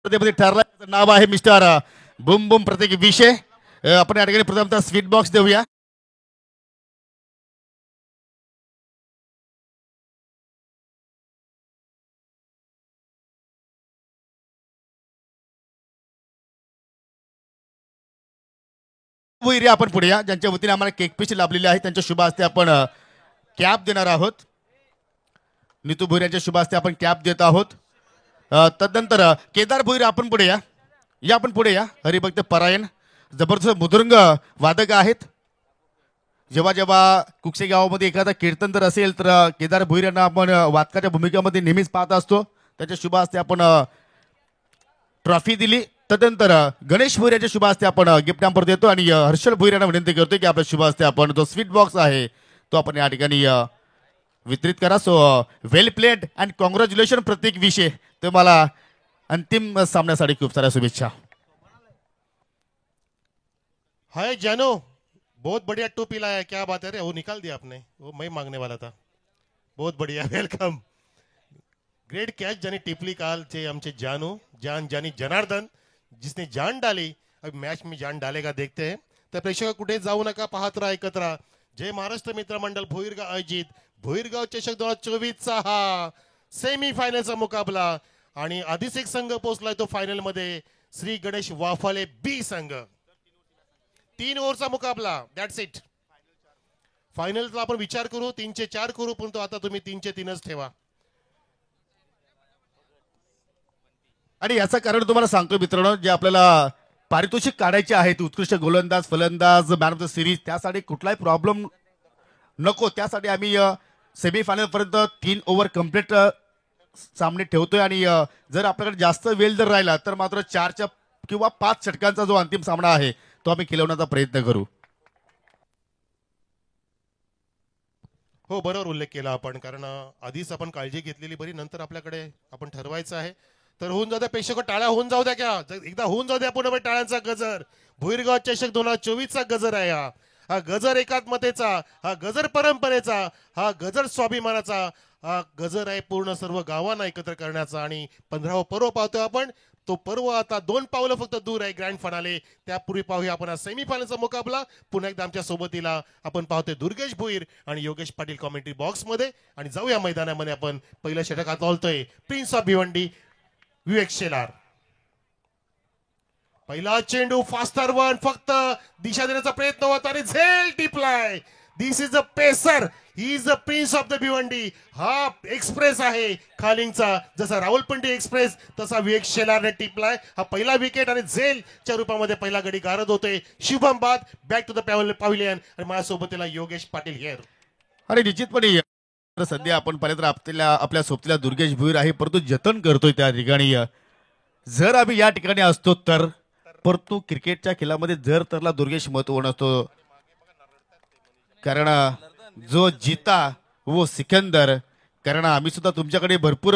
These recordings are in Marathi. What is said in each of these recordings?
स्पर्धेमध्ये ठरला. त्याचं नाव आहे मिस्टर बुम बुम प्रतीक विषय. आपण या ठिकाणी प्रथमतः स्वीट बॉक्स देऊया. भुईरे आपण पुढे या. ज्यांच्या वतीने आम्हाला केक पीस लाभलेले आहे त्यांच्या शुभ हस्ते आपण कॅप देणार आहोत. नितू भुईरे यांच्या शुभ हस्ते आपण कॅप देत आहोत. तदनंतर केदार भुईरे आपण पुढे या. या आपण पुढे या. हरिभक्त परायण जबरदस्त मुदुरंग वादक आहेत. जेव्हा जेव्हा कुक्षे गावामध्ये एखादा कीर्तन तर असेल तर केदार भुईर यांना आपण वादकाच्या भूमिकेमध्ये नेहमीच पाहत असतो. त्याच्या शुभ हस्ते आपण ट्रॉफी दिली. तदनंतर गणेश भुईर यांच्या शुभ हस्ते आपण गिफ्ट नंबर देतो आणि हर्षल भुईर यांना विनंती करतो की आपल्या शुभ हस्ते आपण जो स्वीट बॉक्स आहे तो आपण या ठिकाणी वितरित करा. So well played and congratulation प्रत्येक विषय. तुम्हाला अंतिम सामन्यासाठी खूप साऱ्या शुभेच्छा. हाय जानो, बहुत बढ़िया टोपी लाया, क्या बात है रे, वो निकाल दिया आपने, वो मैं मांगने वाला था. बहुत बढ़िया, वेलकम. ग्रेट कैच ज्याने टिपली काल चे आमचे जानू जान जानी जनार्दन जिसने जान डाली. अब मैच में जान डालेगा देखते हैं. तर प्रेक्षक कुठे जाऊ नका, पाहत राहा, ऐकत राहा. जय महाराष्ट्र मित्रमंडळ भोईरगाव आयोजित भोईरगाव चषक 2024चा हा सेमी फायनलचा मुकाबला आणि आधीच एक संघ पोहोचलाय तो फायनल मध्ये, श्री गणेश वाफाले बी संघ. 3 ओव्हरचा मुकाबला, दॅट्स इट. फायनलचा आपण विचार करू, 3-4 करू, परंतु आता तुम्ही 3-3च ठेवा. आणि याचं कारण तुम्हाला सांगतो मित्रांनो, जे आपल्याला पारितोषिक काढायचे आहेत उत्कृष्ट गोलंदाज फलंदाज मॅन ऑफ द सिरीज, त्यासाठी कुठलाही प्रॉब्लेम नको. त्यासाठी आम्ही सेमीफायनल पर्यंत 3 ओव्हर कम्प्लीट सामने ठेवतोय. आणि जर आपल्याकडे जास्त वेळ जर राहिला तर मात्र 4 किंवा 5 षटकांचा जो अंतिम सामना आहे तो आम्ही खिलवण्याचा प्रयत्न करू. हो, बरोबर उल्लेख केला आपण, कारण आधीच आपण काळजी घेतलेली बरी. नंतर आपल्याकडे आपण ठरवायचं आहे. तर होऊन जाऊ द्या प्रेक्षक, टाळ्या होऊन जाऊ द्या. एकदा होऊन जाऊ द्या पूर्ण टाळ्यांचा गजर. भुईरगाव चषक 2024चा गजर आहे हा गजर एकात्मतेचा, हा गजर परंपरेचा, हा गजर स्वाभिमानाचा, हा गजर आहे पूर्ण सर्व गावांना एकत्र करण्याचा. आणि 15वा पर्व पाहतोय आपण. तो पर्व आता 2 पावलं फक्त दूर आहे ग्रँड फायनले. त्यापूर्वी पाहूया आपण सेमीफायनलचा मुकाबला. पुन्हा एकदा आमच्या सोबतीला आपण पाहतोय दुर्गेश भोईर आणि योगेश पाटील कॉमेंट्री बॉक्स मध्ये. आणि जाऊया मैदानामध्ये. आपण पहिल्या षटकात बोलतोय प्रिन्स ऑफ भिवंडी विवेक शेलार. पहिला चेंडू फास्टर वन, फक्त दिशा देण्याचा प्रयत्न होता आणि झेल टिपलाय. This is a pacer, he is the prince of the Bhiwandi. हा एक्सप्रेस आहे खालिंगचा, जसा राहुलपंडी एक्सप्रेस तसा विवेक शेलारने टिपलाय. हा पहिला विकेट आणि झेलच्या रूपामध्ये पहिला गडी गारद होतोय. शुभम बाद बॅक टू द पॅव्हलियन. आणि माझ्यासोबतीला योगेश पाटील हेर. आणि निश्चितपणे सध्या आपण पाहिलं तर आपल्या सोबतीला दुर्गेश भुईर आहे, परंतु जतन करतोय त्या ठिकाणी. जर आम्ही या ठिकाणी असतो तर, परंतु क्रिकेटच्या खेळामध्ये जर तरला दुर्गेश महत्व नसतो. कारण जो जिता वो सिकंदर. कारण आम्ही सुद्धा तुमच्याकडे भरपूर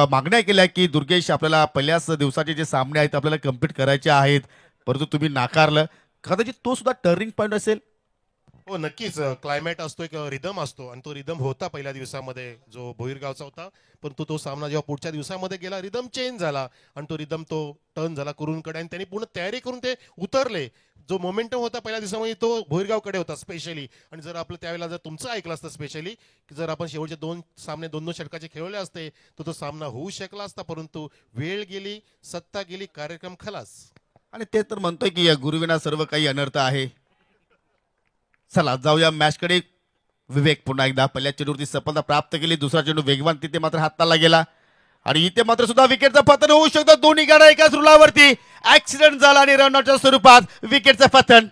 मागण्या केल्या की दुर्गेश आपल्याला पहिल्याच दिवसाचे जे सामने आहेत आपल्याला कम्प्लीट करायचे आहेत, परंतु तुम्ही नाकारलं. कदाचित तो सुद्धा टर्निंग पॉईंट असेल. हो, नक्कीच. क्लायमेट असतो, एक रिदम असतो, आणि तो रिदम होता पहिल्या दिवसामध्ये जो भोईरगावचा होता. परंतु तो सामना जेव्हा पुढच्या दिवसामध्ये गेला, रिदम चेंज झाला आणि तो रिदम तो टर्न झाला कुरूंकडे. आणि त्यांनी पूर्ण तयारी करून ते उतरले. जो मोमेंटम होता पहिल्या दिवसामध्ये तो भोईरगावकडे होता स्पेशली. आणि जर आपलं त्यावेळेला जर तुमचं ऐकलं असतं स्पेशली, की जर आपण शेवटचे 2 सामने 2-2 षटकाचे खेळले असते तर तो सामना होऊ शकला असता. परंतु वेळ गेली, सत्ता गेली, कार्यक्रम खलास. आणि ते तर म्हणतोय की गुरुविना सर्व काही अनर्थ आहे. चला जाऊया मॅचकडे. विवेक पुन्हा एकदा पहिल्या चेंडूवरती सफलता प्राप्त केली. दुसरा चेंडू वेगवान तिथे मात्र हाताला गेला आणि इथे मात्र सुद्धा विकेटचं पतन होऊ शकतं. दोन्ही गाड्या एकाच रुलावरती. ऍक्सिडेंट झाला आणि रनआउटच्या स्वरूपात विकेटचं पतन.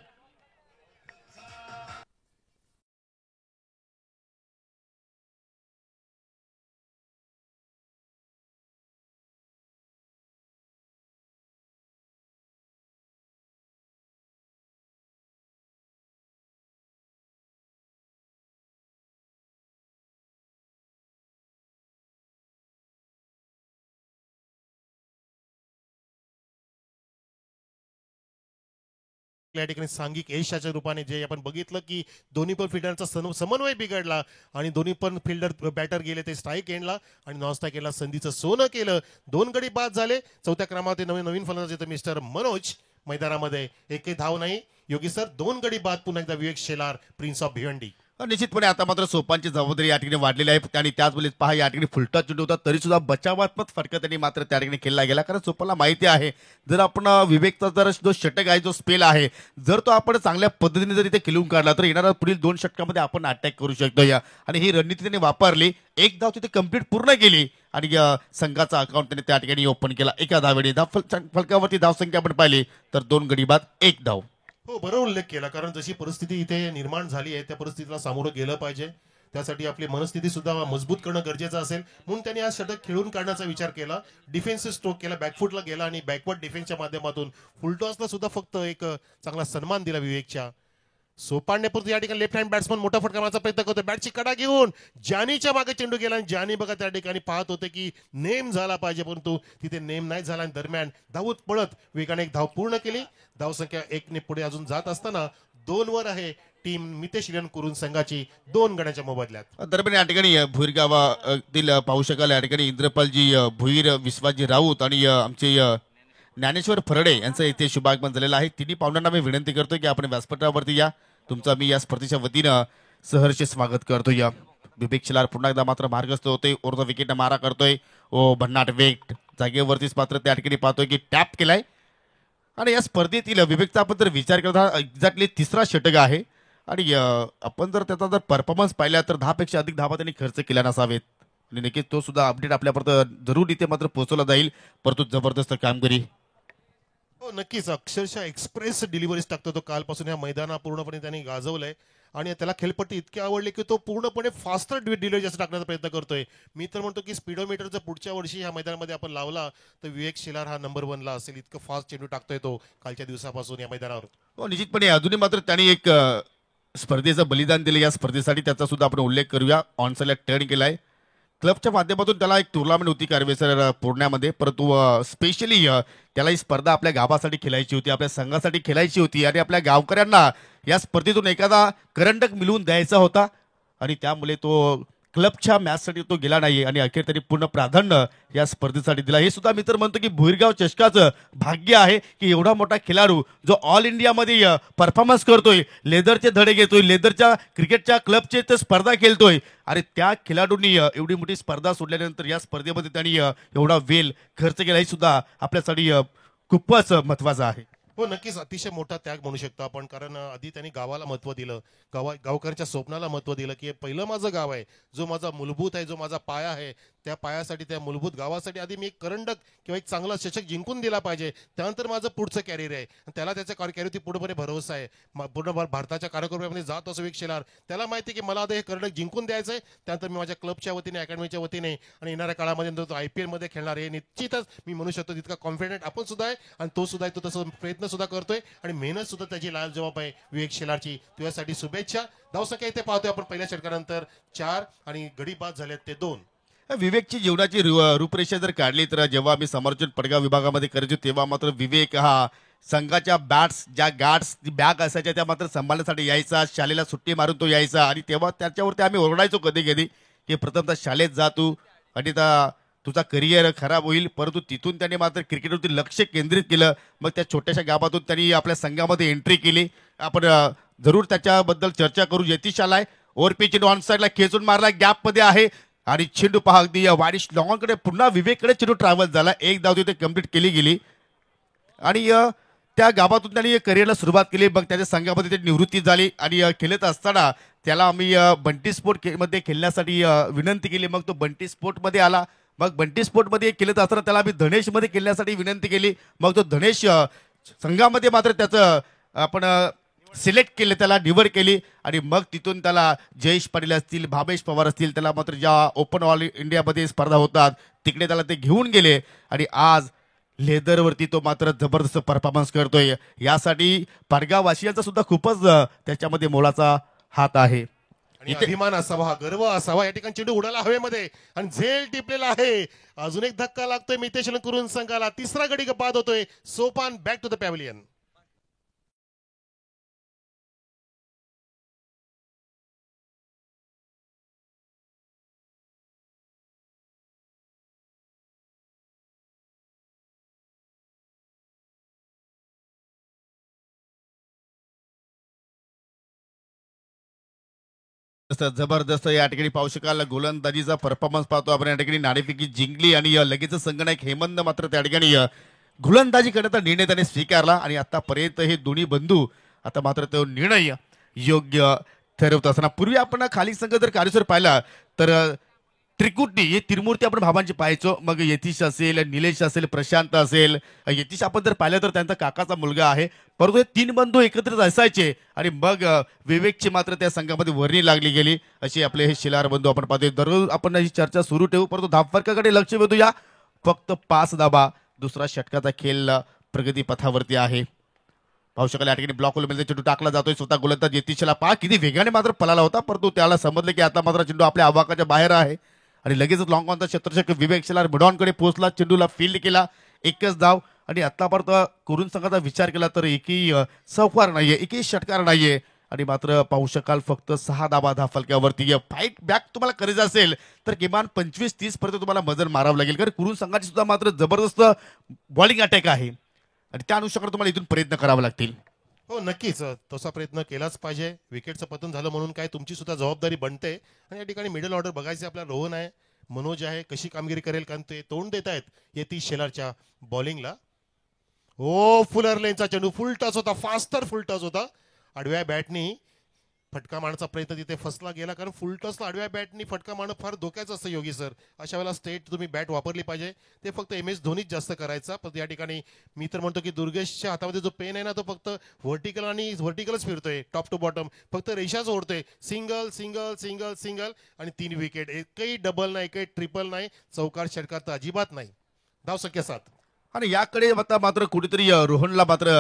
या ठिकाणी सांघिक यशाच्या रूपाने जे आपण बघितलं की दोन्ही पण फिल्डरचा समन्वय बिघडला आणि दोन्ही पण फिल्डर बॅटर गेले ते स्ट्राईक एंडला आणि नॉन स्ट्राईक एंडला संधीचं सोनं केलं. 2 गडी बाद झाले. चौथ्या क्रमांकावरती नवीन फलंदाज येतो मिस्टर मनोज मैदानामध्ये. एकही धाव नाही. योगी सर 2 गडी बाद. पुन्हा एकदा विवेक शेलार प्रिन्स ऑफ भिवंडी. निश्चितपणे आता मात्र सोपांची जबाबदारी या ठिकाणी वाढलेली आहे आणि त्याच वेळेस पहा या ठिकाणी फुलटा चेंडू होता तरी सुद्धा बचावात्मक फटका त्यांनी मात्र त्या ठिकाणी खेळला गेला. कारण सोपाला माहिती आहे जर आपण विवेकचा जर जो षटक आहे जो स्पेल आहे जर तो आपण चांगल्या पद्धतीने जर इथे खेळून काढला तर येणाऱ्या पुढील 2 षटकामध्ये आपण अटॅक करू शकतो या आणि ही रणनीती त्यांनी वापरली. एक धाव तिथे कंप्लीट पूर्ण केली आणि संघाचा अकाउंट त्यांनी त्या ठिकाणी ओपन केला. एका धावेने फलकावरती धावसंख्या आपण पाहिली तर 2 गडी बाद 1 धाव. हो बरोबर उल्लेख केला. कारण जशी परिस्थिती इथे निर्माण झाली आहे त्या परिस्थितीला सामोरं गेलं पाहिजे. त्यासाठी आपली मनस्थिती सुद्धा मजबूत करणं गरजेचं असेल म्हणून त्यांनी आज षटक खेळून काढण्याचा विचार केला. डिफेन्सिव्ह स्ट्रोक केला. बॅकफुटला गेला आणि बॅकवर्ड डिफेन्सच्या माध्यमातून फुलटॉसला सुद्धा फक्त एक चांगला सन्मान दिला विवेकच्या. सोपानने पुरती या ठिकाणी लेफ्ट हँड बॅट्समन मोठा फटका मारण्याचा प्रयत्न करतो. बॅटची कडा घेऊन जानीच्या मागे चेंडू गेला आणि जानी बघा त्या ठिकाणी पाहत होते की नेम झाला पाहिजे परंतु तिथे नेम नाही झाला आणि दरम्यान धावत पळत वेगाने एक धाव पूर्ण केली. धावसंख्या 1 ने पुढे अजून जात असताना 2 वर आहे टीम मितेश हिरन कुरून संघाची 2 गड्याच्या मोबदल्यात. दरम्यान या ठिकाणी भुईर गावातील पाहू शकाल या ठिकाणी इंद्रपालजी भुईर विश्वासजी राऊत आणि आमचे ज्ञानेश्वर फरडे यांचं इथे शुभागमन झालेलं आहे. तिन्ही पाहुण्यांना मी विनंती करतो की आपण व्यासपीठावरती या. तुमचा मी या स्पर्धेच्या वतीनं सहर्ष स्वागत करतो. या विवेक शेलार पुन्हा एकदा मात्र मार्गस्थ होतोय. ओरचा विकेट मारा करतोय. ओ भन्नाट वेग जागेवरतीच मात्र त्या ठिकाणी पाहतोय की टॅप केलाय आणि या स्पर्धेतील विवेकचा आपण जर विचार करता एक्झॅक्टली 3रा षटक आहे आणि आपण जर त्याचा जर परफॉर्मन्स पाहिला तर 10 पेक्षा अधिक धावा त्यांनी खर्च केल्या नसावेत आणि नक्कीच तो सुद्धा अपडेट आपल्यापर्यंत जरूर इथे मात्र पोहोचवला जाईल. परंतु जबरदस्त कामगिरी. हो नक्कीच. अक्षरशः एक्सप्रेस डिलिव्हरीज टाकतो तो. कालपासून या मैदाना पूर्णपणे त्यांनी गाजवलंय आणि त्याला खेळपट्टी इतकी आवडली की तो पूर्णपणे फास्टर डिलिव्हरी जास्त टाकण्याचा प्रयत्न करतोय. मी तर म्हणतो की स्पीडोमीटर जर पुढच्या वर्षी ह्या मैदानामध्ये आपण लावला तर विवेक शेलार हा नंबर 1 ला असेल. इतकं फास्ट चेंडू टाकतोय तो कालच्या दिवसापासून या मैदानावर. हो निश्चितपणे अजूनही मात्र त्यांनी एक स्पर्धेचं बलिदान दिलं. या स्पर्धेसाठी त्याचा सुद्धा आपण उल्लेख करूया. ऑनसाईडला टर्न केलाय. क्लबच्या माध्यमातून त्याला एक टुर्नामेंट होती कारवेसर पुण्यामध्ये परंतु स्पेशली त्याला ही स्पर्धा आपल्या गावासाठी खेळायची होती. आपल्या संघासाठी खेळायची होती आणि आपल्या गावकऱ्यांना या स्पर्धेतून एखादा करंडक मिळवून द्यायचा होता आणि त्यामुळे तो क्लबच्या मॅचसाठी तो गेला नाही आणि अखेर त्यांनी पूर्ण प्राधान्य या स्पर्धेसाठी दिला. हे सुद्धा मी तर म्हणतो की भुईरगाव चषकाचं भाग्य आहे की एवढा मोठा खेळाडू जो ऑल इंडियामध्ये परफॉर्मन्स करतोय, लेदरचे धडे घेतोय, लेदरच्या क्रिकेटच्या क्लबचे ते स्पर्धा खेळतोय आणि त्या खेळाडूंनी एवढी मोठी स्पर्धा सोडल्यानंतर या स्पर्धेमध्ये त्यांनी एवढा वेळ खर्च केला. हे सुद्धा आपल्यासाठी खूपच महत्वाचं आहे. हो नक्कीच. अतिशय मोठा त्याग म्हणू शकतो आपण. कारण आधी त्यांनी गावाला महत्व दिलं. गावकऱ्यांच्या स्वप्नाला महत्व दिलं की पहिलं माझं गाव आहे, जो माझा मूलभूत आहे, जो माझा पाया आहे, त्या पायासाठी त्या मूलभूत गावासाठी आधी मी एक करंडक किंवा एक चांगला चषक जिंकून दिला पाहिजे. त्यानंतर माझं पुढचं कॅरियर आहे. त्याला त्याच्या कॅरियरवरती पूर्णपणे भरोसा आहे. पूर्ण भारताच्या कार्यक्रमामध्ये जात असो विवेक शेलार त्याला माहिती आहे की मला आता हे करंडक जिंकून द्यायचं आहे. त्यानंतर मी माझ्या क्लबच्या वतीने अकॅडमीच्या वतीने आणि येणाऱ्या काळामध्ये तो IPL मध्ये खेळणार आहे. निश्चितच मी म्हणू शकतो तितका कॉन्फिडंट आपण सुद्धा आहे आणि तो सुद्धा आहे. तो तसं प्रयत्न सुद्धा करतोय आणि मेहनत सुद्धा त्याची लाजवाब आहे विवेक शेलारची. तुझ्यासाठी शुभेच्छा. धावसंख्या इथे पाहतोय आपण पहिल्या षटकानंतर 4 आणि गडी बाद झालेत ते 2. विवेकची जीवनाची रूपरेषा जर काढली तर जेव्हा आम्ही समर्चन पडगाव विभागामध्ये करायचो तेव्हा मात्र विवेक हा संघाच्या ज्या गार्ड्स बॅग असायच्या त्या मात्र सांभाळण्यासाठी यायचा. शाळेला सुट्टी मारून तो यायचा आणि तेव्हा त्याच्यावरती आम्ही ओरडायचो कधी कधी की प्रथमतः शाळेत जा तू आणि तुझा करिअर खराब होईल. परंतु तिथून त्यांनी मात्र क्रिकेटवरती लक्ष केंद्रित केलं. मग त्या छोट्याशा गावातून त्यांनी आपल्या संघामध्ये एंट्री केली. आपण जरूर त्याच्याबद्दल चर्चा करू. यतीश आलाय ओव्हरपी चेंडू ऑन साईडला खेचून मारला. गॅपमध्ये आहे आणि चेंडू पहा अगदी वाडिश लॉंगकडे पुन्हा विवेककडे चेंडू ट्रॅव्हल झाला. एक धाव तिथे कंप्लीट केली गेली आणि त्या गावातून त्यांनी करिअरला सुरुवात केली. मग त्याच्या संघामध्ये त्याची निवृत्ती झाली आणि खेळत असताना त्याला आम्ही बंटी स्पोर्ट मध्ये खेळण्यासाठी विनंती केली. मग तो बंटी स्पोर्टमध्ये आला. मग बंटी स्पोर्टमध्ये खेळत असताना त्याला आम्ही धनेशमध्ये खेळण्यासाठी विनंती केली. मग तो धनेश संघामध्ये मात्र त्याचं आपण सिलेक्ट केले, त्याला निवड केली आणि मग तिथून त्याला जयेश पाटील असतील, भावेश पवार असतील, त्याला मात्र ज्या ओपन ऑल इंडियामध्ये स्पर्धा होतात तिकडे त्याला ते घेऊन गेले आणि आज लेदरवरती तो मात्र जबरदस्त परफॉर्मन्स करतोय. यासाठी पारगाववासियांचा सुद्धा खूपच त्याच्यामध्ये मोलाचा हात आहे आणि अभिमान असावा, गर्व असावा. या ठिकाणी चेंडू उडाला हवेमध्ये आणि झेल टिपलेला आहे. अजून एक धक्का लागतोय मितेश कुरून संघाला. 3रा गडी बाद होतोय. Sopan back to the pavilion. जबरदस्त या ठिकाणी पाहू शकाल गोलंदाजीचा परफॉर्मन्स पाहतो आपण या ठिकाणी नाणेफेकी जिंकली आणि लगेच संघनायक हेमंत मात्र त्या ठिकाणी गोलंदाजी करण्याचा निर्णय त्याने स्वीकारला आणि आतापर्यंत हे दोन्ही बंधू आता मात्र तो निर्णय योग्य ठरवत असताना पूर्वी आपण खाली संघ जर कार्यसर पाहिला तर त्रिकुटी हे त्रिमूर्ती आपण भावांची पाहायचो मग यतीश असेल निलेश असेल प्रशांत असेल यतीश आपण जर पाहिलं तर त्यांचा काकाचा मुलगा आहे परंतु हे तीन बंधू एकत्रित असायचे आणि मग विवेकची मात्र त्या संघामध्ये वर्णी लागली गेली अशी आपले हे शिलार बंधू आपण पाहतोय दररोज आपण ही चर्चा सुरू ठेवू परंतु धावफरकाकडे लक्ष वेधूया फक्त 5 धाबा दुसरा षटकाचा खेळ प्रगती पथावरती आहे पाहू शकाल या ठिकाणी ब्लॉक मध्ये चेंडू टाकला जातोय स्वतः गोलंदाज यतीशला पहा किती वेगाने मात्र पळाला होता परंतु त्याला समजलं की आता मात्र चेंडू आपल्या आवाकाच्या बाहेर आहे आणि लगेचच लॉंग ऑनचा क्षेत्ररक्षक विवेक शिलार मिडॉनकडे पोहोचला चेंडूला फील्ड केला एकच धाव आणि आतापर्यंत कुरुन संघाचा विचार केला तर एकही चौकार नाहीये एकही षटकार नाहीये आणि मात्र पाहू शकाल फक्त 6 धाबा फलक्यावरती फाईट बॅक तुम्हाला करायचं असेल तर किमान 25-30 पर्यंत तुम्हाला मजल मारावं लागेल कारण कुरुन संघाची सुद्धा मात्र जबरदस्त बॉलिंग अटॅक आहे आणि त्या अनुषंगाने तुम्हाला इथून प्रयत्न करावे लागतील हो नक्कीच तसा प्रयत्न केलाच पाहिजे विकेटचं पतन झालं म्हणून काय तुमची सुद्धा जबाबदारी बनते आणि या ठिकाणी मिडल ऑर्डर बघायचे आपला रोहन आहे मनोज आहे कशी कामगिरी करेल कारण ते तोंड देत आहेत यतीश शेलारच्या बॉलिंगला हो फुलर लेनचा चेंडू फुल टच होता फास्टर फुल टच होता आडव्या बॅटनी फटका मारण्याचा प्रयत्न तिथे फसला गेला कारण फुल टचला आडव्या बॅटनी फटका मारणं फार धोक्याचं असतं योगी सर अशा वेळेला स्ट्रेट तुम्ही बॅट वापरली पाहिजे ते फक्त MS धोनीच जास्त करायचा पण या ठिकाणी मी तर म्हणतो की दुर्गेशच्या हातामध्ये जो पेन आहे ना तो फक्त व्हर्टिकल आणि व्हर्टिकलच फिरतोय टॉप टू बॉटम फक्त रेषाच ओढतोय सिंगल सिंगल सिंगल सिंगल आणि 3 विकेट एकही डबल नाही एकही ट्रिपल नाही चौकार षटकार तर अजिबात नाही धाव संख्या 7 आणि याकडे आता मात्र कुठेतरी रोहनला मात्र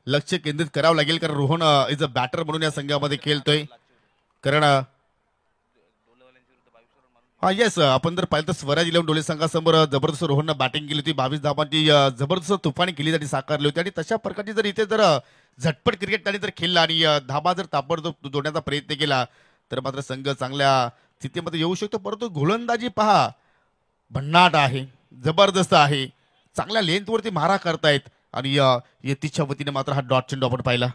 लक्ष केंद्रित करावं लागेल कारण रोहन इज अ बॅटर म्हणून या संघामध्ये खेळतोय कारण हा येस आपण जर पाहिलं तर स्वराज 11 डोळे संघासमोर जबरदस्त रोहननं बॅटिंग केली होती 22 धावांची जबरदस्त तुफानी केली त्यांनी साकारली होती आणि तशा प्रकारची जर इथे जर झटपट क्रिकेट त्यांनी जर खेळला आणि धाबा जर ताबडतोब जोडण्याचा प्रयत्न केला तर मात्र संघ चांगल्या स्थितीमध्ये येऊ शकतो परंतु गोलंदाजी पहा भन्नाट आहे जबरदस्त आहे चांगल्या लेंथवरती मारा करतायत आणि यतीच्या वतीने मात्र हा डॉट चेंडू आपण पाहिला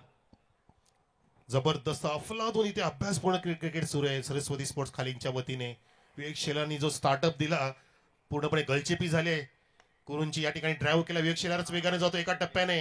जबरदस्त अफलातून इथे अभ्यासपूर्ण क्रिकेट सुरू आहे सरस्वती स्पोर्ट्स खालींच्या वतीने विवेक शेलारनी जो स्टार्टअप दिला पूर्णपणे गलचेपी झाले कुरुंची या ठिकाणी ड्राईव्ह केला विवेक शेलारच वेगाने जातो एका टप्प्याने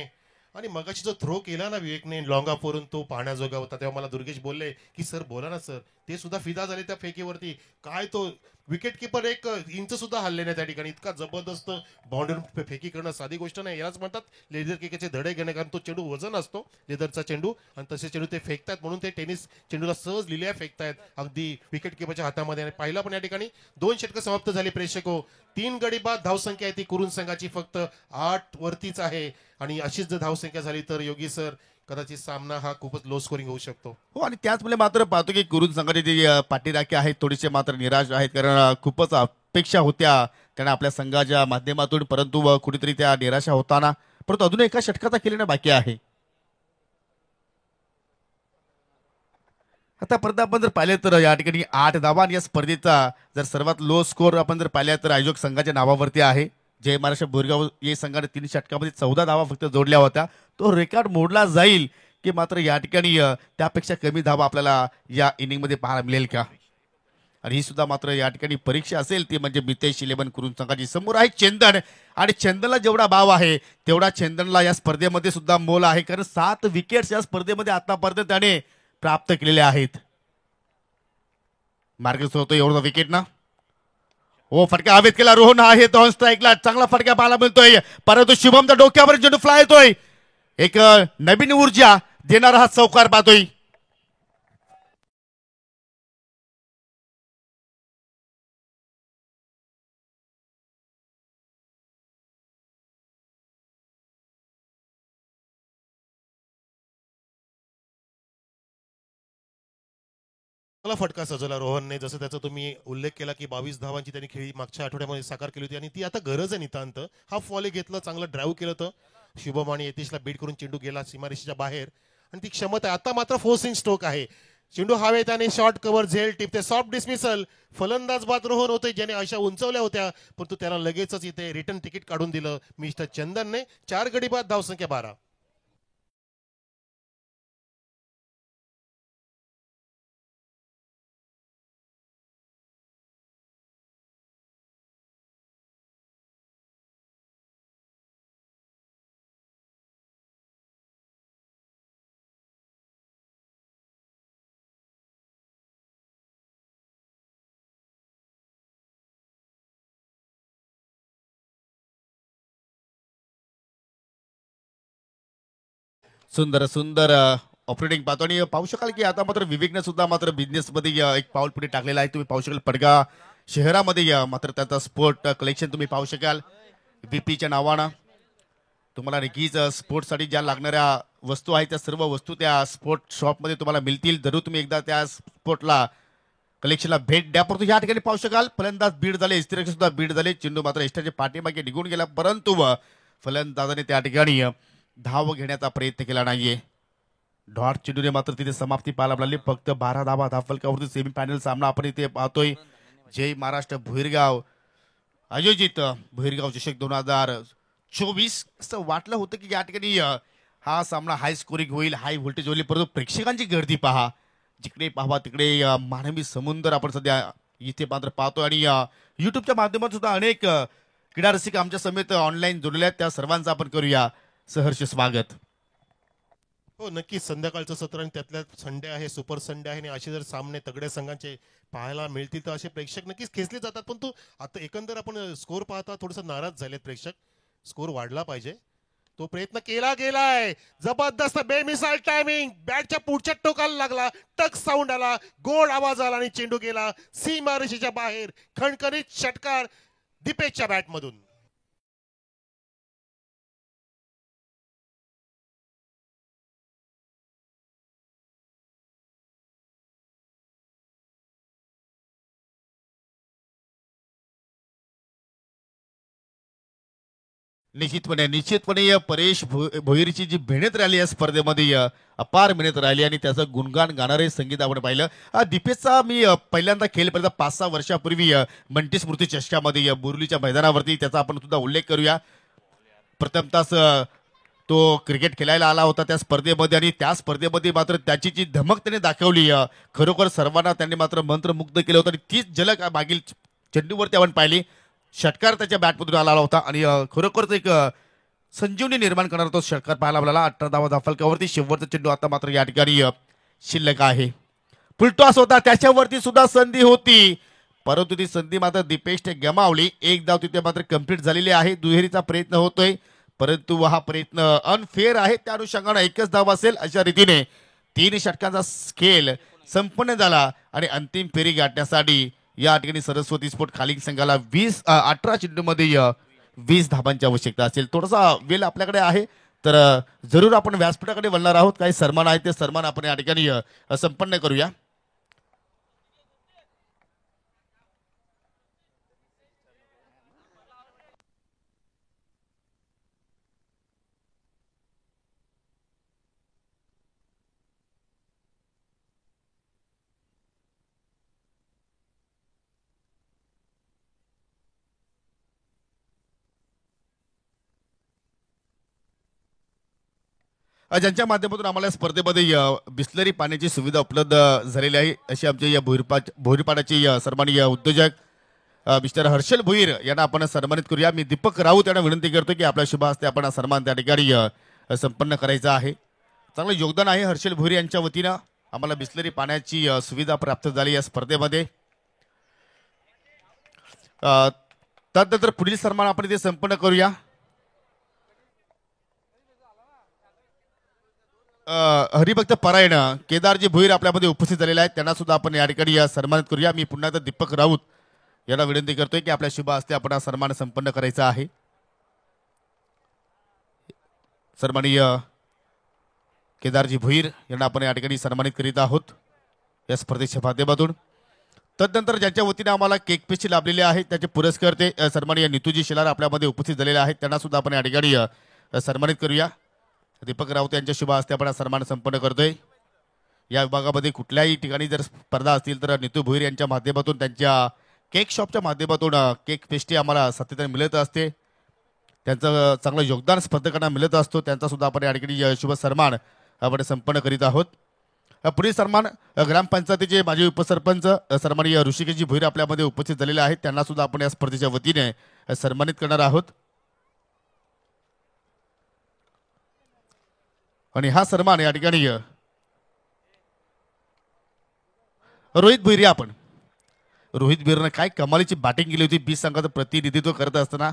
आणि मगाशी जो थ्रो केला ना विवेकने लॉंग ऑफ वरून तो पाहण्याजोगा होता तेव्हा मला दुर्गेश बोलले की सर बोला ना सर ते सुद्धा फिदा झाले त्या फेकीवरती काय तो विकेट किपर 1 इंच सुद्धा हल्ले नाही त्या ठिकाणी इतका जबरदस्त बाउंड्री फेकी करणं साधी गोष्ट नाही यालाच म्हणतात लेदर क्रिकेटचे धडे घेणे कारण तो चेंडू वजन असतो लेदरचा चेंडू आणि तसे चेंडू ते फेकतात म्हणून ते टेनिस चेंडूला सहज लिहिल्या फेकतायत अगदी विकेट किपरच्या हातामध्ये आणि पाहिला पण या ठिकाणी 2 षटकं समाप्त झाली प्रेक्षको 3 गडी बाद धावसंख्या आहे ती कुरुन संघाची फक्त 8 वरतीच आहे आणि अशीच जर धावसंख्या झाली तर योगी सर कदाचित सामना हा खूपच लो स्कोरिंग होऊ शकतो हो आणि त्याचमुळे मात्र पाहतो की कुरुन संघाचे जे पाठीराखे आहेत थोडेसे मात्र निराश आहेत कारण खूपच अपेक्षा होत्या कारण आपल्या संघाच्या माध्यमातून परंतु कुठेतरी त्या निराशा होताना परंतु अजून एका षटकाचा खेळणं बाकी आहे आतापर्यंत आपण जर पाहिले तर या ठिकाणी 8 धावा आणि या स्पर्धेचा जर सर्वात लो स्कोर आपण जर पाहिल्या तर आयोजक संघाच्या नावावरती आहे जय महाराष्ट्र बोरगाव या संघाने 3 षटकामध्ये 14 धावा फक्त जोडल्या होत्या तो रेकॉर्ड मोडला जाईल की मात्र या ठिकाणी त्यापेक्षा कमी धावा आपल्याला या इनिंगमध्ये पाहायला मिळेल का आणि ही सुद्धा मात्र या ठिकाणी परीक्षा असेल ती म्हणजे मितेश 11 कुरुन संघाची समोर आहे चंदन आणि चंदनला जेवढा भाव आहे तेवढा चंदनला या स्पर्धेमध्ये सुद्धा मोल आहे कारण 7 विकेट्स या स्पर्धेमध्ये आतापर्यंत त्याने प्राप्त केलेले आहेत मार्गस्थ होतो एवढा विकेट ना हो फटका हवेत केला रोहन आहे तो स्ट्राईकला चांगला फटका पाहायला मिळतोय परंतु शुभमच्या डोक्यावर चेंडू फ्लाय येतोय एक नवीन ऊर्जा देणारा हा चौकार पाहतोय मला फटका सजवला रोहनने जसं त्याचा तुम्ही उल्लेख केला की 22 धावांची त्यांनी खेळी मागच्या आठवड्यामध्ये साकार केली होती आणि ती आता गरज आहे नितांत हा फॉले घेतलं चांगलं ड्राईव्ह केलं होतं शुभम आणि यतीशला बीट करून चेंडू गेला सीमारेषेच्या बाहेर आणि ती क्षमता आहे आता मात्र फोर्स इन स्ट्रोक आहे चेंडू हवेत आणि शॉर्ट कव्हर झेल टिपते सॉफ्ट डिसमिसल फलंदाज बाद रोहन होते ज्याने अशा उंचवल्या होत्या परंतु त्याला लगेचच इथे रिटर्न तिकीट काढून दिलं मिस्टर चंदनने 4 गडी बाद धावसंख्या 12 सुंदर सुंदर ऑपरेटिंग पाहतो आणि पाहू शकाल की आता मात्र विवेकने सुद्धा मात्र बिझनेसमध्ये एक पाऊल पुढे टाकलेलं आहे. तुम्ही पाहू शकाल पडगा शहरामध्ये मात्र त्याचा स्पोर्ट कलेक्शन तुम्ही पाहू शकाल VPच्या नावानं. तुम्हाला नक्कीच स्पोर्ट्ससाठी ज्या लागणाऱ्या वस्तू आहेत त्या सर्व वस्तू त्या स्पोर्ट शॉपमध्ये तुम्हाला मिळतील. जरूर तुम्ही एकदा त्या स्पोर्टला कलेक्शनला भेट द्या. परंतु या ठिकाणी पाहू शकाल फलंदाज बीड झाले, इस्तिरक्षक सुद्धा बीड झाले. चेंडू मात्र इष्टाच्या पाठीमागे निघून गेला, परंतु फलंदाजाने त्या ठिकाणी धाव घेण्याचा प्रयत्न केला नाहीये. डॉट चेंडूने मात्र तिथे समाप्ती पाहायला मिळाली. फक्त 12 धावा धावफलकावरती सेमीफायनल सामना आपण इथे पाहतोय. जय महाराष्ट्र भुईरगाव आयोजित भुईरगाव चषक 2024. असं वाटलं होतं की या ठिकाणी हा सामना हाय स्कोरिंग होईल, हाय व्होल्टेज होईल, परंतु प्रेक्षकांची गर्दी पहा, जिकडे पाहावा तिकडे मानवी समुद्र आपण सध्या इथे मात्र पाहतो. आणि युट्यूबच्या माध्यमातून सुद्धा अनेक क्रीडा रसिक आमच्या समेत ऑनलाईन जोडलेले आहेत. त्या सर्वांचं आपण करूया सहर्ष स्वागत. हो नक्कीच, संध्याकाळचं सत्र आणि त्यातल्या संडे आहे, सुपर संडे आहे आणि असे जर सामने तगड्या संघांचे पाहायला मिळतील तर असे प्रेक्षक नक्कीच खेचले जातात. पण आता एकंदर आपण स्कोर पाहता थोडंसं नाराज झालेत प्रेक्षक. स्कोर वाढला पाहिजे, तो प्रयत्न केला गेलाय. जबरदस्त बेमिसाल टायमिंग, बॅटच्या पुढच्या टोकाला लागला, टक साऊंड आला, गोड आवाज आला आणि चेंडू गेला सीमारेषेच्या बाहेर. खणखणीत षटकार दीपेशच्या बॅटमधून. निश्चितपणे परेश भोईरची जी मेहनत राहिली या स्पर्धेमध्ये अपार मेहनत राहिली आणि त्याचं गुणगान गाणारे संगीत आपण पाहिलं. दीपेशचा मी पहिल्यांदा खेळ पाहिला 5-6 वर्षापूर्वी मंटी स्मृती चषकामध्ये बोरुलीच्या मैदानावरती. त्याचा आपण सुद्धा उल्लेख करूया. प्रथम तास तो क्रिकेट खेळायला आला होता त्या स्पर्धेमध्ये आणि त्या स्पर्धेमध्ये मात्र त्याची जी धमक त्याने दाखवली खरोखर सर्वांना त्यांनी मात्र मंत्रमुग्ध केलं होतं. आणि तीच झलक मागील चेंडूवरती आपण पाहिली. षटकार त्याच्या बॅटमधून आला होता आणि खरोखरच एक संजीवनी निर्माण करणारा तो षटकार पाहायला मिळाला. 18 धावा धावफलकावरती. शेवटचा चेंडू आता मात्र या ठिकाणी शिल्लक आहे. फुलटॉस होता, त्याच्यावरती सुद्धा संधी होती, परंतु ती संधी मात्र दीपेशने गमावली. एक धाव तिथे मात्र कंप्लीट झालेली आहे. दुहेरीचा प्रयत्न होतोय, परंतु हा प्रयत्न अनफेअर आहे. त्या अनुषंगाने एकच धाव असेल अशा रीतीने 3 षटकांचा खेळ संपन्न झाला आणि अंतिम फेरी गाठण्यासाठी या ठिकाणी सरस्वती स्पोर्ट खालील संघाला 18 चेंडूमध्ये 20 धाबांची आवश्यकता असेल. थोडासा वेळ आपल्याकडे आहे तर जरूर आपण व्यासपीठाकडे वळणार आहोत. काही सन्मान आहेत ते सन्मान आपण या ठिकाणी संपन्न करूया. ज्यांच्या माध्यमातून आम्हाला स्पर्धेमध्ये बिस्लरी पाण्याची सुविधा उपलब्ध झालेली आहे अशी आमच्या या भोईरपाड्याचे सन्माननीय उद्योजक मिस्टर हर्षल भोईर यांना आपण सन्मानित करूया. मी दीपक राऊत यांना विनंती करतो की आपल्या शुभ हस्ते आपण सन्मान त्या ठिकाणी संपन्न करायचा आहे. चांगलं योगदान आहे हर्षल भोईर यांच्या वतीनं. आम्हाला बिस्लरी पाण्याची सुविधा प्राप्त झाली या स्पर्धेमध्ये. त्यानंतर पुढील सन्मान आपण इथे संपन्न करूया. हरिभक्त परायण केदारजी भोईर आपल्यामध्ये उपस्थित झालेले आहेत, त्यांना सुद्धा आपण या ठिकाणी सन्मानित करूया. मी पुन्हा एकदा दीपक राऊत यांना विनंती करतोय की आपल्या शुभ हस्ते आपण हा सन्मान संपन्न करायचा आहे. सन्माननीय केदारजी भोईर यांना आपण या ठिकाणी सन्मानित करीत आहोत या स्पर्धेच्या माध्यमातून. तदनंतर ज्यांच्या वतीने आम्हाला केक पेस्ट्री लाभलेले आहेत त्याचे पुरस्कर्ते सन्माननीय नितूजी शेलार आपल्यामध्ये उपस्थित झालेले आहेत, त्यांना सुद्धा आपण या ठिकाणी सन्मानित करूया. दीपक राऊत यांच्या शुभ हस्ते आपण सन्मान संपन्न करतोय. या विभागामध्ये कुठल्याही ठिकाणी जर स्पर्धा असतील तर नितू भोईर यांच्या माध्यमातून त्यांच्या केक शॉपच्या माध्यमातून केक पेस्ट्री आम्हाला सातत्याने मिळत असते. त्यांचं चांगलं योगदान स्पर्धकांना मिळत असतो, त्यांचा सुद्धा आपण या ठिकाणी शुभ सन्मान आपण संपन्न करीत आहोत. पुढील सन्मान ग्रामपंचायतीचे माजी उपसरपंच सन्माननीय ऋषिकेशजी भोईर आपल्यामध्ये उपस्थित झालेले आहेत, त्यांना सुद्धा आपण या स्पर्धेच्या वतीने सन्मानित करणार आहोत. आणि हा सन्मान या ठिकाणी रोहित भोईर आपण रोहित भोईरनं काय कमालीची बॅटिंग केली होती 20 संघाचं प्रतिनिधित्व करत असताना.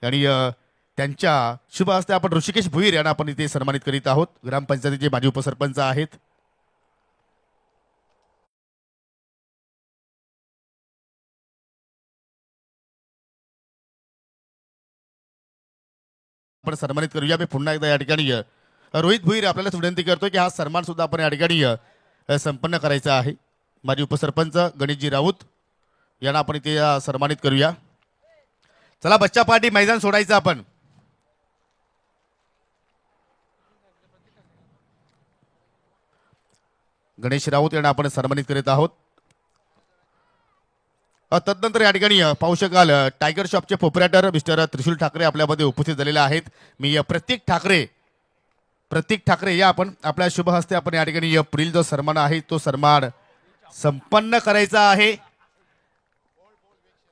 आणि त्यांच्या शुभ हस्ते आपण ऋषिकेश भुईर यांना आपण इथे सन्मानित करीत आहोत. ग्रामपंचायतीचे माजी उपसरपंच आहेत. आपण सन्मानित करूया. मी पुन्हा एकदा या ठिकाणी रोहित भुईर आपल्याला विनंती करतोय की हा सन्मान सुद्धा आपण या ठिकाणी संपन्न करायचा आहे. माजी उपसरपंच गणेशजी राऊत यांना आपण इथे सन्मानित करूया. चला बच्चा पार्टी मैदान सोडायचं आपण. गणेश राऊत यांना आपण सन्मानित करीत आहोत. तदनंतर या ठिकाणी पाहू शकाल टायगर शॉपचे प्रोप्रायटर मिस्टर त्रिशूल ठाकरे आपल्यामध्ये उपस्थित झालेले आहेत. मी प्रतीक ठाकरे या आपण आपल्या शुभ हस्ते आपण या ठिकाणी पुढील जो सन्मान आहे तो सन्मान संपन्न करायचा आहे.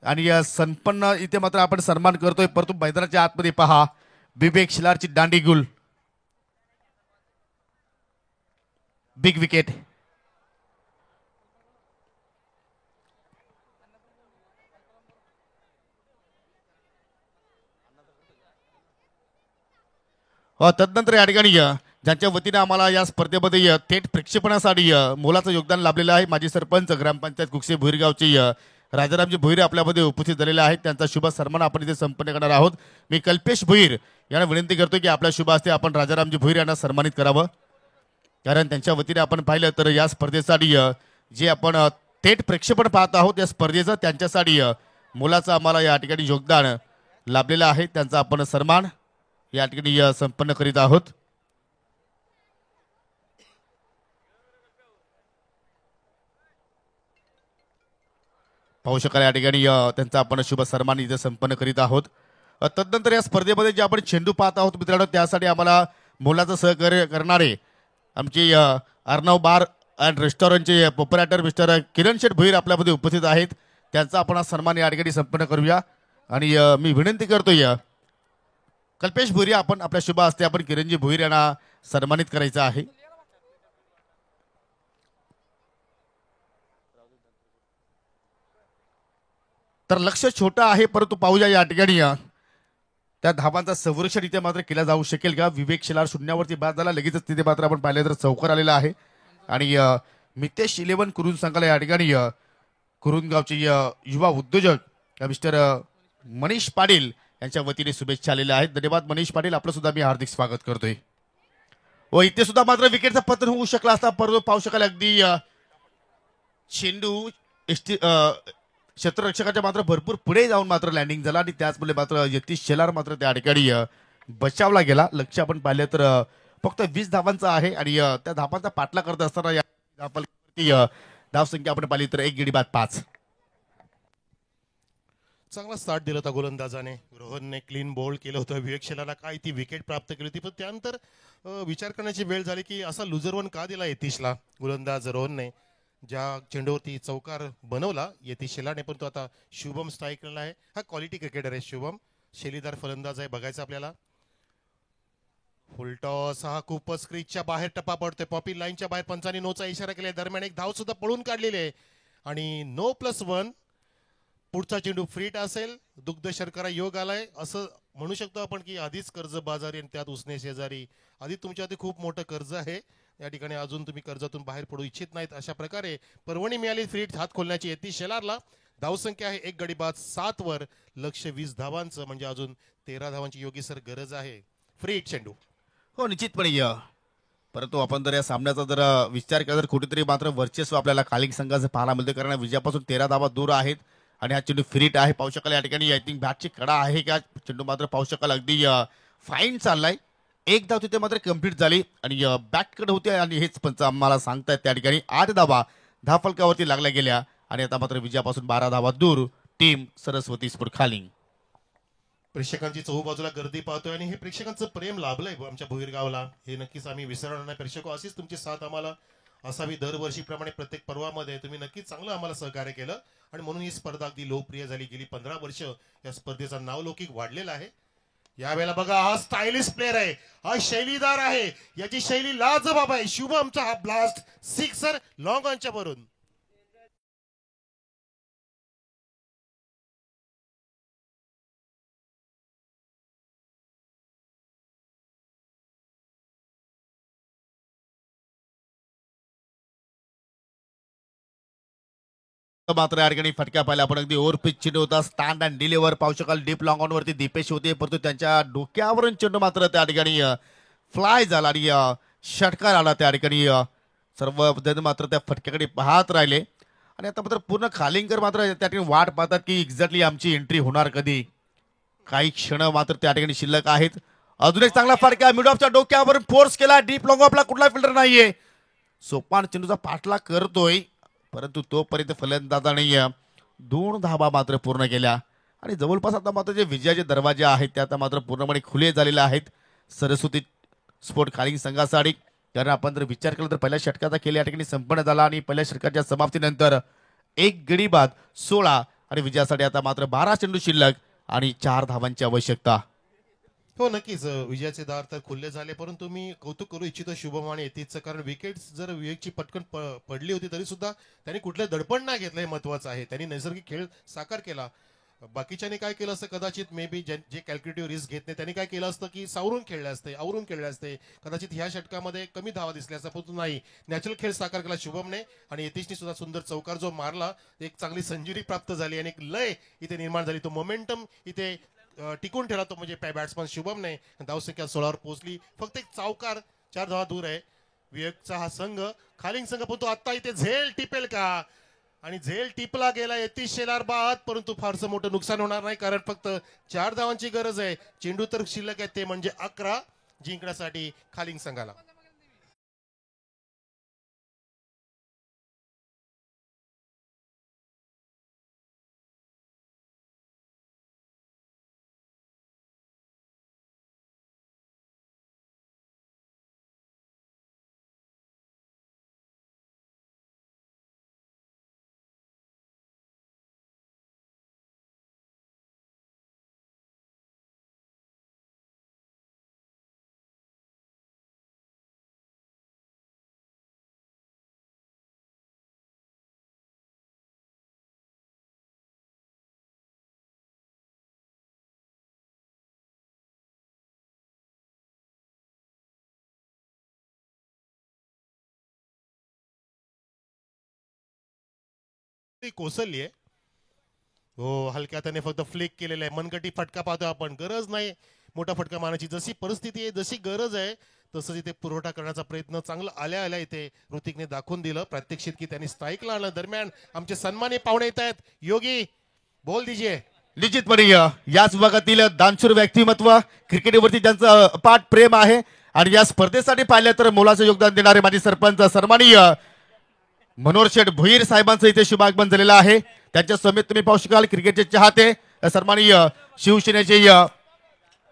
आणि संपन्न इथे मात्र आपण सन्मान करतोय. परंतु मैदानाच्या आतमध्ये पहा विवेक शिलारची दांडी गुल, बिग विकेट. तदनंतर या ठिकाणी ज्यांच्या वतीने आम्हाला या स्पर्धेमध्ये थेट प्रक्षेपणासाठी मोलाचं योगदान लाभलेलं आहे माजी सरपंच ग्रामपंचायत कुक्षे भुईरगावचे राजारामजी भुईर आपल्यामध्ये उपस्थित झालेले आहेत. त्यांचा शुभ सन्मान आपण इथे संपन्न करणार आहोत. मी कल्पेश भुईर यांना विनंती करतो की आपल्या शुभ हस्ते आपण राजारामजी भुईर यांना सन्मानित करावं. कारण त्यांच्या वतीने आपण पाहिलं तर या स्पर्धेसाठी जे आपण थेट प्रक्षेपण पाहत आहोत या स्पर्धेचं त्यांच्यासाठी मोलाचं आम्हाला या ठिकाणी योगदान लाभलेलं आहे. त्यांचा आपण सन्मान या ठिकाणी संपन्न करीत आहोत. पाहू शकाल या ठिकाणी त्यांचा आपण शुभ सन्मान इथे संपन्न करीत आहोत. तदनंतर या स्पर्धेमध्ये जे आपण चेंडू पाहत आहोत मित्रांनो त्यासाठी आम्हाला मोलाचं सहकार्य करणारे आमचे अर्णव बार अँड रेस्टॉरंटचे प्रोप्रायटर मिस्टर किरण शेठ भुईर आपल्यामध्ये उपस्थित आहेत. त्यांचा आपण सन्मान या ठिकाणी संपन्न करूया. आणि मी विनंती करतोय कल्पेश भुईर आपण आपल्या शुभ हस्ते आपण किरणजी भुईर यांना सन्मानित करायचं आहे. तर लक्ष छोटं आहे परंतु पाहूया या ठिकाणी त्या धावांचा संरक्षण इथे मात्र केला जाऊ शकेल का. विवेक शिलार शून्यावरती बाद झाला. लगेचच तिथे मात्र आपण पाहिलं तर चौकार आलेला आहे. आणि मितेश 11 कुरुन संघाला या ठिकाणी कुरुंदगावचे युवा उद्योजक मिस्टर मनीष पाटील यांच्या वतीने शुभेच्छा आलेल्या आहेत. धन्यवाद मनीष पाटील, आपलं सुद्धा मी हार्दिक स्वागत करतोय. व इथे सुद्धा मात्र विकेटचा पतन होऊ शकला असता परंतु पाहू शकाल अगदी चेंडू क्षेत्ररक्षकाच्या मात्र भरपूर पुढे जाऊन मात्र लँडिंग झाला. आणि त्याचमुळे मात्र यतीश शेलार मात्र त्या ठिकाणी बचावला गेला. लक्ष आपण पाहिलं तर फक्त 20 धावांचा आहे. आणि त्या धावांचा पाठला करत असताना या धावसंख्या आपण पाहिली तर 1 गडी बाद 5. चांगला स्टार्ट दिला होता गोलंदाजाने. रोहनने क्लीन बॉल केलं होतं. विवेक शेलारला काय ती विकेट प्राप्त केली होती. पण त्यानंतर विचार करण्याची वेळ झाली की असा लुझर वन का दिला यतीशला. गोलंदाज रोहनने ज्या चेंडूवरती चौकार बनवला यतीश शेलारने, पण तो आता शुभम स्ट्राईक केलेला आहे. हा क्वालिटी क्रिकेटर आहे शुभम, शैलीदार फलंदाज आहे. बघायचं आपल्याला. फुलटॉस हा खूपच क्रीजच्या बाहेर टप्पा पडतोय. पॉपी लाईनच्या बाहेर पंचांनी नोचा इशारा केला. दरम्यान एक धाव सुद्धा पळून काढलेली आहे. आणि नो +1 पुढचा चेंडू फ्रीट असेल. दुग्ध शर्करा योग आलाय असं म्हणू शकतो आपण की आधीच कर्ज बाजारी आणि त्यात उसने शेजारी. आधी तुमच्यावरती खूप मोठं कर्ज आहे या ठिकाणी. अजून तुम्ही कर्जातून बाहेर पडू इच्छित नाहीत. अशा प्रकारे परवणी मिळाली फ्रीट हात खोलण्याची यतीश शेलारला. धावसंख्या आहे 1 गडी बाद 7 वर. लक्ष 20 धावांचं म्हणजे अजून 13 धावांची योगी सर गरज आहे. फ्रीट चेंडू. हो निश्चितपणे परंतु आपण जर या सामन्याचा जर विचार केला तर कुठेतरी मात्र वर्चस्व आपल्याला कालिंग संघाचं पाहायला मिळतं. कारण विजयापासून 13 धावा दूर आहेत. आणि हा चेंडू फ्रीट आहे. पाहू शकाल या ठिकाणी आय थिंक बॅटची कडा आहे का चेंडू मात्र पाहू शकाल अगदी फाईन चाललाय. एक धाव तिथे मात्र कंप्लीट झाली आणि बॅट कड होते. आणि हेच पंच आम्हाला सांगतायत त्या ठिकाणी 8 धावा धावफलकावरती लागल्या गेल्या. आणि आता मात्र विजयापासून 12 धावा दूर टीम सरस्वती स्पोर्ट खालिंग. प्रेक्षकांची चहूबाजूला गर्दी पाहतोय आणि हे प्रेक्षकांचं प्रेम लाभलंय आमच्या भुईरगावला. हे नक्कीच आम्ही विसरणार नाही. प्रेक्षक अशीच तुमची साथ आम्हाला असावी दरवर्षीप्रमाणे. प्रत्येक पर्वामध्ये तुम्ही नक्कीच चांगलं आम्हाला सहकार्य केलं आणि म्हणून ही स्पर्धा अगदी लोकप्रिय झाली. गेली 15 वर्ष या स्पर्धेचा नावलौकिक वाढलेला आहे. यावेळेला बघा हा स्टायलिश प्लेअर आहे, हा शैलीदार आहे, याची शैली लाजबाब आहे. शुभमचा हा ब्लास्ट सिक्सर लॉंग ऑनच्या वरून. मात्र या ठिकाणी फटका पाहिला आपण अगदी ओव्हर पिच चेंडू होता स्टँड अँड डिलिव्हर पाहू शकाल डीप लॉंग ऑन वरती दीपेश होते परंतु त्यांच्या डोक्यावरून चेंडू मात्र त्या ठिकाणी फ्लाय झाला आणि षटकार आला त्या ठिकाणी सर्व जण मात्र त्या फटक्याकडे पाहत राहिले आणि आता मात्र पूर्ण खालिंगर मात्र त्या ठिकाणी वाट पाहतात की एक्झॅक्टली आमची एंट्री होणार कधी. काही क्षण मात्र त्या ठिकाणी शिल्लक आहेत. अजून एक चांगला फटका मिड ऑफच्या डोक्यावरून फोर्स केला डीप लॉंग ऑफला कुठला फिल्डर नाहीये. सोपान चेंडूचा पाठला करतोय परंतु तोपर्यंत फलंदाजाने 2 धावा मात्र पूर्ण केल्या आणि जवळपास आता मात्र जे विजयाचे दरवाजे आहेत ते आता मात्र पूर्णपणे खुले झालेले आहेत सरस्वती स्पोर्ट खालिंग संघासाठी. कारण आपण जर विचार केला तर पहिल्या षटकाचा खेळ या ठिकाणी संपन्न झाला आणि पहिल्या षटकाच्या समाप्तीनंतर 1 गडी बाद 16 आणि विजयासाठी आता मात्र 12 चेंडू शिल्लक आणि 4 धावांची आवश्यकता. हो नक्कीच विजयाचे दार तर खुल्ले झाले परंतु मी कौतुक करू इच्छितो शुभम आणि यतीशचं कारण विकेट जर विवेकची पटकन पडली होती तरी सुद्धा त्यांनी कुठलं दडपण नाही घेतलं हे महत्वाचं आहे. त्यांनी नैसर्गिक खेळ साकार केला. बाकीच्याने काय केलं असतं कदाचित may B J calculative risk घेत नाही त्यांनी काय केलं असतं की सावरून खेळले असते आवरून खेळले असते कदाचित ह्या षटकामध्ये कमी धावा दिसल्या असं परंतु नाही नॅचरल खेळ साकार केला शुभमने आणि यतीशने सुद्धा सुंदर चौकार जो मारला एक चांगली सेंचुरी प्राप्त झाली आणि एक लय इथे निर्माण झाली. तो मोमेंटम इथे टिकून ठेवला तो म्हणजे बॅट्समन शुभमने धावसंख्या 16वर पोहोचली. फक्त एक चौकार 4 धावा दूर आहे विवेकचा हा संघ खालिंग संघ पण तो आता इथे झेल टिपेल का आणि झेल टिपला गेला यतीश शेलार बाद परंतु फारसं मोठं नुकसान होणार नाही कारण फक्त 4 धावांची गरज आहे. चेंडू तर शिल्लक आहे ते म्हणजे 11 जिंकण्यासाठी खालिंग संघाला. कोसळली आहे हो हलक्या हाताने फक्त फ्लिक केलेलं आहे. मनगटी फटका पाहतो आपण गरज नाही मोठा फटका मारण्याची जशी परिस्थिती आहे जशी गरज आहे तसंच इथे पुरवठा करण्याचा प्रयत्न चांगला आल्या इथे ऋतिकने दाखवून दिलं प्रात्यक्षिक की त्यांनी स्ट्राईकला आणलं. दरम्यान आमचे सन्मानी पाहुणे येत आहेत योगी बोल दीजिए. निश्चितपणे याच विभागातील दानशूर व्यक्तिमत्व क्रिकेटवरती ज्यांचं अपाट प्रेम आहे आणि या स्पर्धेसाठी पाहिलं तर मोलाचं योगदान देणारे माजी सरपंच सन्माननीय मनोहर शेठ भोईर साहेबांचं इथे शुभागमन झालेलं आहे. त्यांच्या समेत तुम्ही पाहू शकाल क्रिकेटचे चाहते सन्माननीय शिवसेनेचे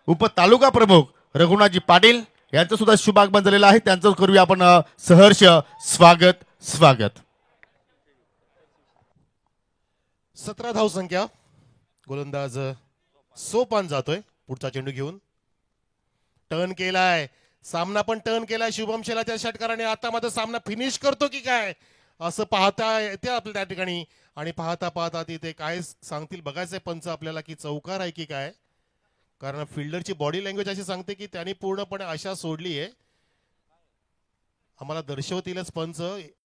उप तालुका प्रमुख रघुनाथजी पाटील यांचं सुद्धा शुभागमन झालेलं आहे. त्यांचं करूया आपण सहर्ष स्वागत. 17 धावसंख्या गोलंदाज सोपान जातोय पुढचा चेंडू घेऊन टर्न केलाय सामना पण टर्न केलाय शुभम शेला त्या षटकाराने आता मात्र सामना फिनिश करतो की काय असं पाहता येते आपल्या त्या ठिकाणी आणि पाहता पाहता तिथे काय सांगतील बघायचंय पंच आपल्याला की चौकार आहे की काय कारण फिल्डरची बॉडी लँग्वेज अशी सांगते की त्यांनी पूर्णपणे आशा सोडली आहे. आम्हाला दर्शवतीलच पंच